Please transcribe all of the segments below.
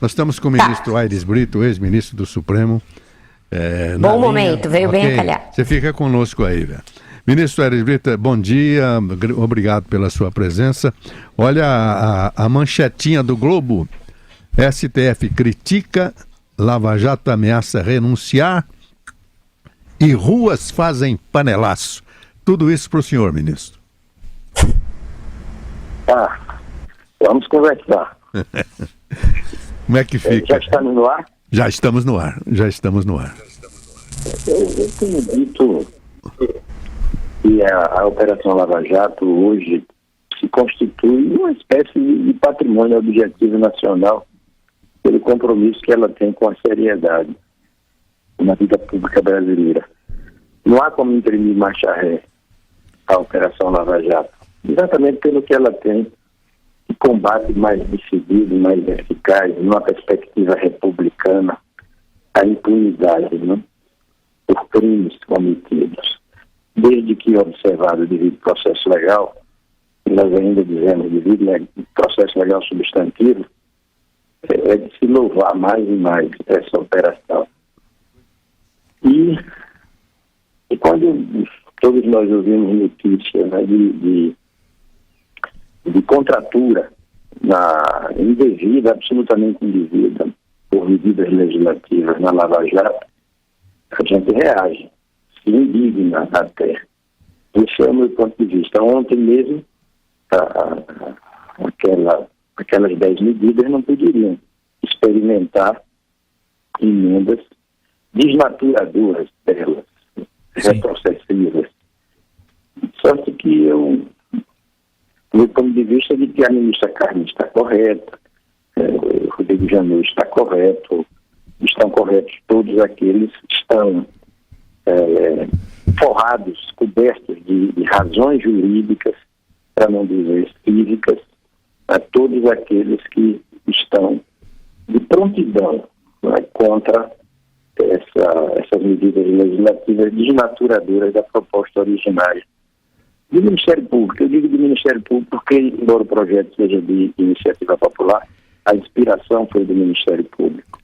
Nós estamos com o ministro Aires Brito, ex-ministro do Supremo. Bom momento, veio bem a calhar. Você fica conosco aí, velho. Ministro Aires Brito, bom dia, obrigado pela sua presença. Olha a manchetinha do Globo. STF critica, Lava Jato ameaça renunciar e ruas fazem panelaço. Tudo isso para o senhor, ministro. Vamos conversar. Como é que fica? Já estamos no ar? Já estamos no ar. Eu tenho dito que a Operação Lava Jato hoje se constitui uma espécie de patrimônio objetivo nacional pelo compromisso que ela tem com a seriedade na vida pública brasileira. Não há como imprimir marcha ré a Operação Lava Jato, exatamente pelo que ela tem de combate mais decidido, mais eficaz, numa perspectiva republicana, a impunidade, né, por crimes cometidos. Desde que observado o devido processo legal, e nós ainda dizemos devido processo legal substantivo, é de se louvar mais e mais essa operação. E quando todos nós ouvimos notícias, né, de contratura indevida, absolutamente indevida, por medidas legislativas na Lava Jato, a gente reage, se indigna até. Esse é o meu ponto de vista. Ontem mesmo, aquelas 10 medidas não poderiam experimentar emendas desnaturadoras delas, retrocessivas. Sorte que meu ponto de vista é de que a ministra Carmen está correta, o Rodrigo Janot está correto, estão corretos todos aqueles que estão forrados, cobertos de razões jurídicas, para não dizer cívicas, a todos aqueles que estão de prontidão, né, contra essas medidas legislativas desnaturadoras da proposta originária do Ministério Público. Eu digo do Ministério Público porque, embora o projeto seja de iniciativa popular, a inspiração foi do Ministério Público.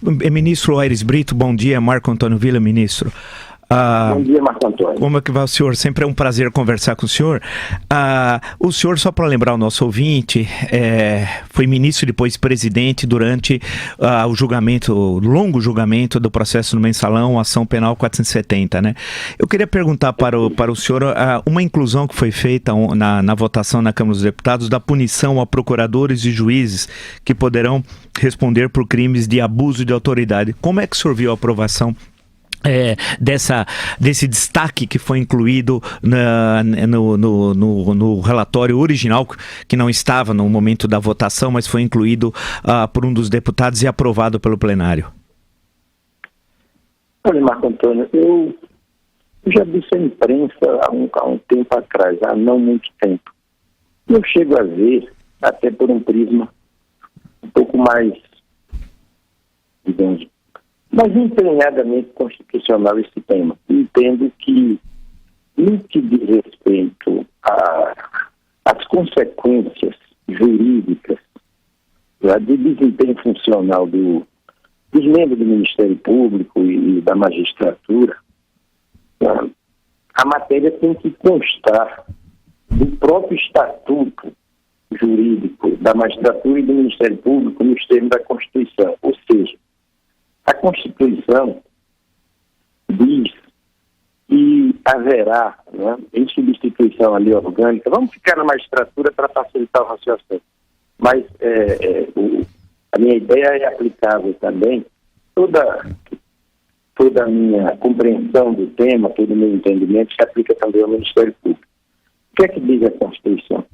Ministro Aires Brito, bom dia. Marco Antônio Villa, ministro. Bom dia, Marco Antônio. Como é que vai o senhor? Sempre é um prazer conversar com o senhor. O senhor, só para lembrar o nosso ouvinte, foi ministro e depois presidente durante o longo julgamento do processo no Mensalão, ação penal 470, né? Eu queria perguntar para o senhor uma inclusão que foi feita na votação na Câmara dos Deputados da punição a procuradores e juízes que poderão responder por crimes de abuso de autoridade. Como é que o senhor viu a aprovação desse destaque que foi incluído no relatório original, que não estava no momento da votação, mas foi incluído por um dos deputados e aprovado pelo plenário? Olha, Marco Antônio, eu já disse à imprensa há um tempo atrás, há não muito tempo. Eu chego a ver, até por um prisma um pouco mais, digamos, mas empenhadamente constitucional esse tema. Entendo que, no que diz respeito às consequências jurídicas de desempenho funcional dos membros do Ministério Público e da magistratura, a matéria tem que constar do próprio estatuto jurídico da magistratura e do Ministério Público nos termos da Constituição. Ou seja, a Constituição diz que haverá, né, em substituição à lei orgânica, vamos ficar na magistratura para facilitar o raciocínio, mas a minha ideia é aplicável também, toda a minha compreensão do tema, todo o meu entendimento se aplica também ao Ministério Público. O que é que diz a Constituição?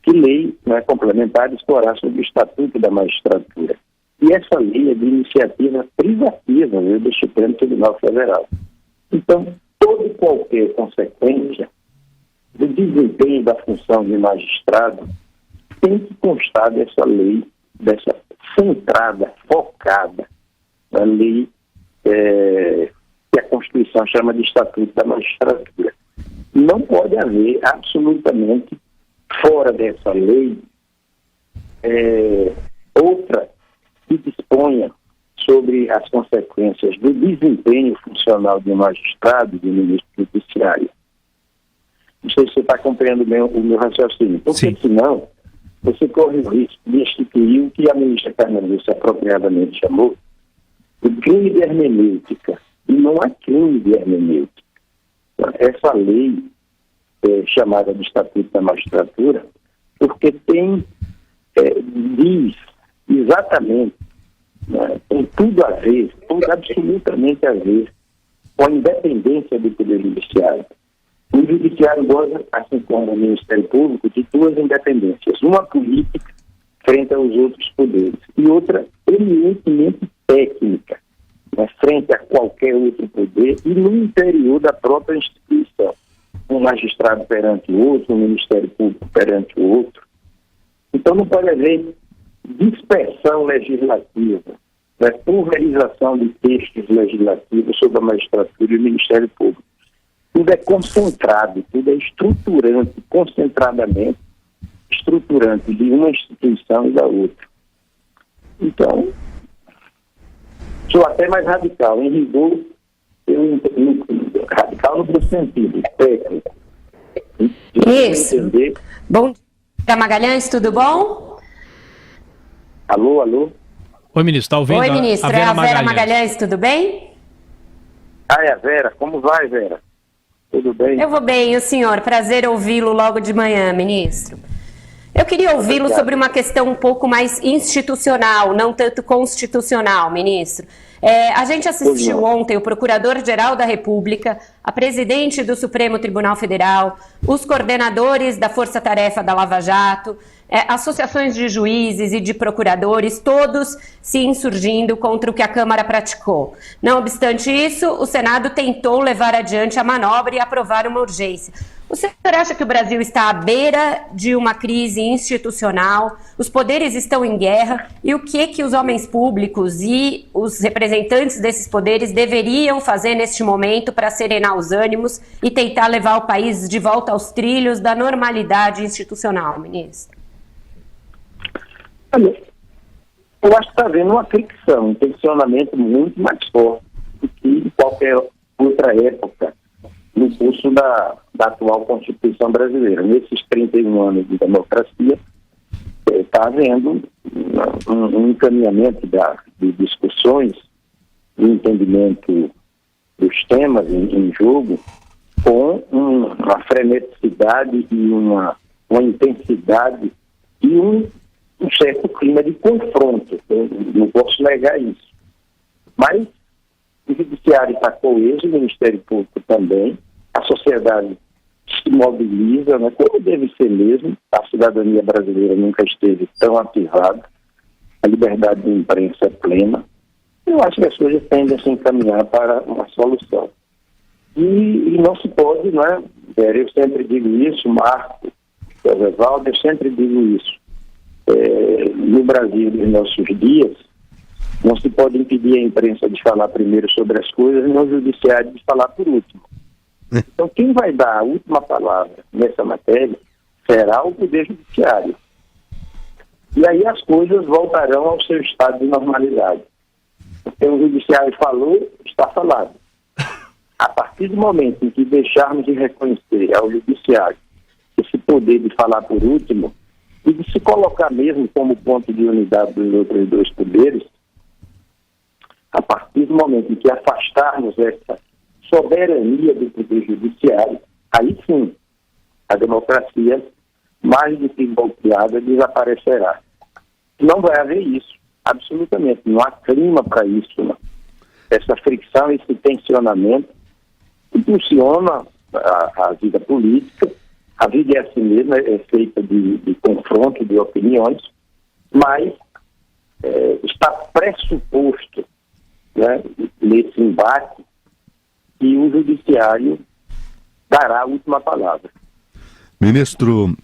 Que lei, né, complementar disporá sobre o Estatuto da Magistratura. E essa lei é de iniciativa privativa do Supremo Tribunal Federal. Então, toda e qualquer consequência do desempenho da função de magistrado tem que constar dessa lei, dessa centrada, focada na lei que a Constituição chama de Estatuto da Magistratura. Não pode haver absolutamente, fora dessa lei, outra que exponha sobre as consequências do desempenho funcional de um magistrado, de um ministro judiciário. Não sei se você está compreendendo bem o meu raciocínio. Porque Sim. senão, você corre o risco de instituir o que a ministra Carmen Lúcia apropriadamente chamou de crime de hermenêutica. E não há crime de hermenêutica. Essa lei chamada de Estatuto da Magistratura, porque diz exatamente, né, tem tudo a ver, tudo absolutamente a ver com a independência do Poder Judiciário. O Judiciário goza, assim como o Ministério Público, de duas independências. Uma política frente aos outros poderes e outra eminentemente técnica, né, frente a qualquer outro poder e no interior da própria instituição. Um magistrado perante o outro, um Ministério Público perante o outro. Então não pode haver dispersão legislativa, né, pulverização de textos legislativos sobre a magistratura e o Ministério Público. Tudo é concentrado, tudo é estruturante, concentradamente estruturante de uma instituição e da outra. Então, sou até mais radical. Em rigor, radical no bom sentido, técnico. Isso. Bom dia, Magalhães, tudo bom? Alô, alô? Oi, ministro, está ouvindo? Oi, ministro, é a Vera Magalhães, tudo bem? Ah, é a Vera. Como vai, Vera? Tudo bem? Eu vou bem, e o senhor? Prazer ouvi-lo logo de manhã, ministro. Eu queria ouvi-lo sobre uma questão um pouco mais institucional, não tanto constitucional, ministro. A gente assistiu ontem o Procurador-Geral da República, a presidente do Supremo Tribunal Federal, os coordenadores da Força Tarefa da Lava Jato, associações de juízes e de procuradores, todos se insurgindo contra o que a Câmara praticou. Não obstante isso, o Senado tentou levar adiante a manobra e aprovar uma urgência. O senhor acha que o Brasil está à beira de uma crise institucional? Os poderes estão em guerra? E o que os homens públicos e os representantes desses poderes deveriam fazer neste momento para serenar os ânimos e tentar levar o país de volta aos trilhos da normalidade institucional, ministro? Olha, eu acho que está havendo uma fricção, um tensionamento muito mais forte do que em qualquer outra época no curso da atual Constituição brasileira. Nesses 31 anos de democracia, está havendo um encaminhamento de discussões, de entendimento dos temas em jogo, com uma freneticidade e uma intensidade e um certo clima de confronto. Eu não posso negar isso. Mas o Judiciário está coeso, o Ministério Público também, a sociedade se mobiliza, né, como deve ser mesmo. A cidadania brasileira nunca esteve tão ativada, a liberdade de imprensa é plena. Eu acho que as coisas tendem a se encaminhar para uma solução. E não se pode, né, eu sempre digo isso, Marco, Evaldo, eu sempre digo isso. No Brasil, nos nossos dias, não se pode impedir a imprensa de falar primeiro sobre as coisas e não o Judiciário de falar por último. Então, quem vai dar a última palavra nessa matéria será o Poder Judiciário. E aí as coisas voltarão ao seu estado de normalidade. Porque o Judiciário falou, está falado. A partir do momento em que deixarmos de reconhecer ao Judiciário esse poder de falar por último e de se colocar mesmo como ponto de unidade dos outros dois poderes, a partir do momento em que afastarmos essa soberania do Poder Judiciário, aí sim, a democracia, mais do que golpeada, desaparecerá. Não vai haver isso, absolutamente. Não há clima para isso. Não. Essa fricção, esse tensionamento, impulsiona a vida política. A vida é assim mesmo, é feita de confronto de opiniões, mas está pressuposto, né, nesse embate, que o Judiciário dará a última palavra. Ministro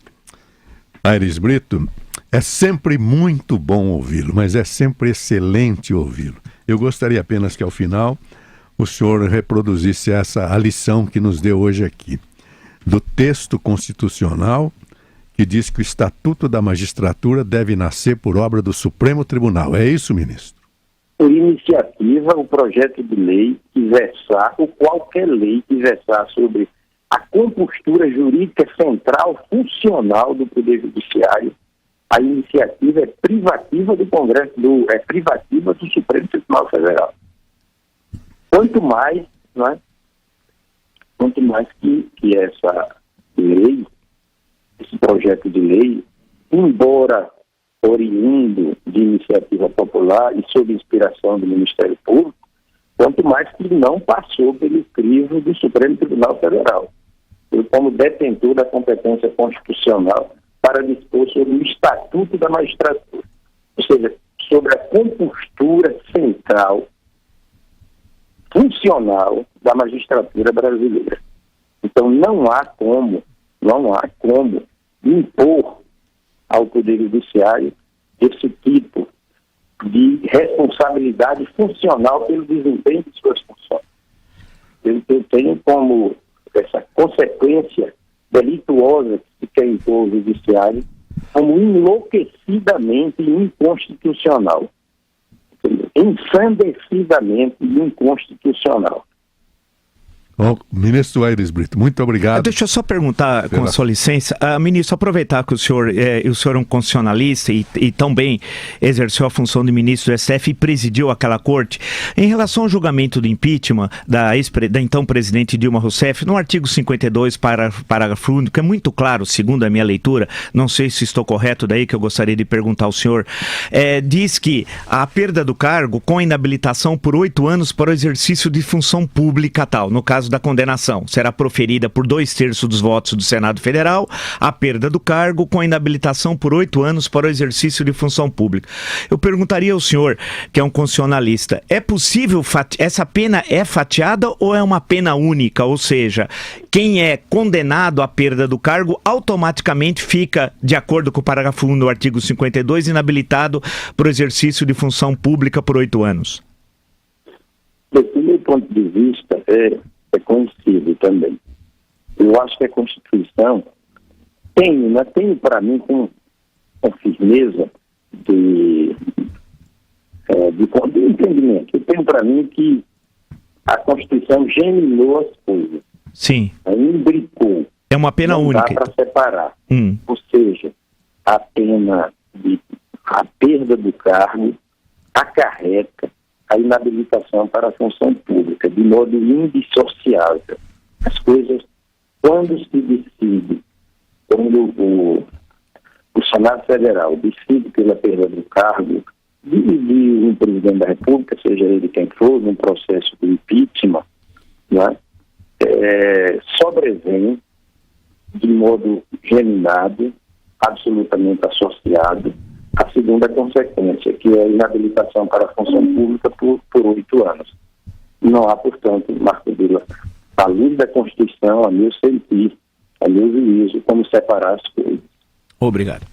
Aires Brito, é sempre muito bom ouvi-lo, mas é sempre excelente ouvi-lo. Eu gostaria apenas que ao final o senhor reproduzisse a lição que nos deu hoje aqui, do texto constitucional que diz que o Estatuto da Magistratura deve nascer por obra do Supremo Tribunal. É isso, ministro? por iniciativa, o projeto de lei que versar, ou qualquer lei que versar sobre a compostura jurídica central funcional do Poder Judiciário, a iniciativa é privativa do Congresso, é privativa do Supremo Tribunal Federal. Quanto mais, não é? Quanto mais que essa lei, esse projeto de lei, embora oriundo de iniciativa popular e sob inspiração do Ministério Público, quanto mais que não passou pelo crivo do Supremo Tribunal Federal. Eu, como detentor da competência constitucional para dispor sobre o Estatuto da Magistratura, ou seja, sobre a compostura central, funcional da magistratura brasileira. Então não há como impor ao Poder Judiciário esse tipo de responsabilidade funcional pelo desempenho de suas funções. Eu tenho como essa consequência delituosa que se quer impor ao Judiciário como enlouquecidamente inconstitucional. Ensandecidamente inconstitucional. Bom, ministro Aires Brito, muito obrigado. Deixa eu só perguntar, com a sua licença, ministro, aproveitar que o senhor é um constitucionalista e também exerceu a função de ministro do STF e presidiu aquela corte. Em relação ao julgamento do impeachment da então presidente Dilma Rousseff, no artigo 52, parágrafo único, é muito claro, segundo a minha leitura, não sei se estou correto daí, que eu gostaria de perguntar ao senhor, diz que a perda do cargo com inabilitação por 8 anos para o exercício de função pública tal, no caso da condenação, será proferida por 2/3 dos votos do Senado Federal, a perda do cargo com inabilitação por 8 anos para o exercício de função pública. Eu perguntaria ao senhor, que é um constitucionalista, é possível, essa pena é fatiada ou é uma pena única? Ou seja, quem é condenado à perda do cargo automaticamente fica, de acordo com o parágrafo 1 do artigo 52, inabilitado para o exercício de função pública por 8 anos? Do meu ponto de vista, é conhecido também. Eu acho que a Constituição tem para mim com firmeza de entendimento. Eu tenho para mim que a Constituição geminou as coisas. Sim. Imbricou. É uma pena única. Não dá para separar. Ou seja, a perda do cargo acarreta a inabilitação para a função pública, de modo indissociável. As coisas, quando se decide, quando o Senado Federal decide pela perda do cargo de um presidente da República, seja ele quem for, num processo de impeachment, né, sobrevém de modo geminado, absolutamente associado, a segunda consequência, que é a inabilitação para a função pública por 8 anos. Não há, portanto, Marco Vila, à luz da Constituição, a meu sentir, a meu juízo, como separar as coisas. Obrigado.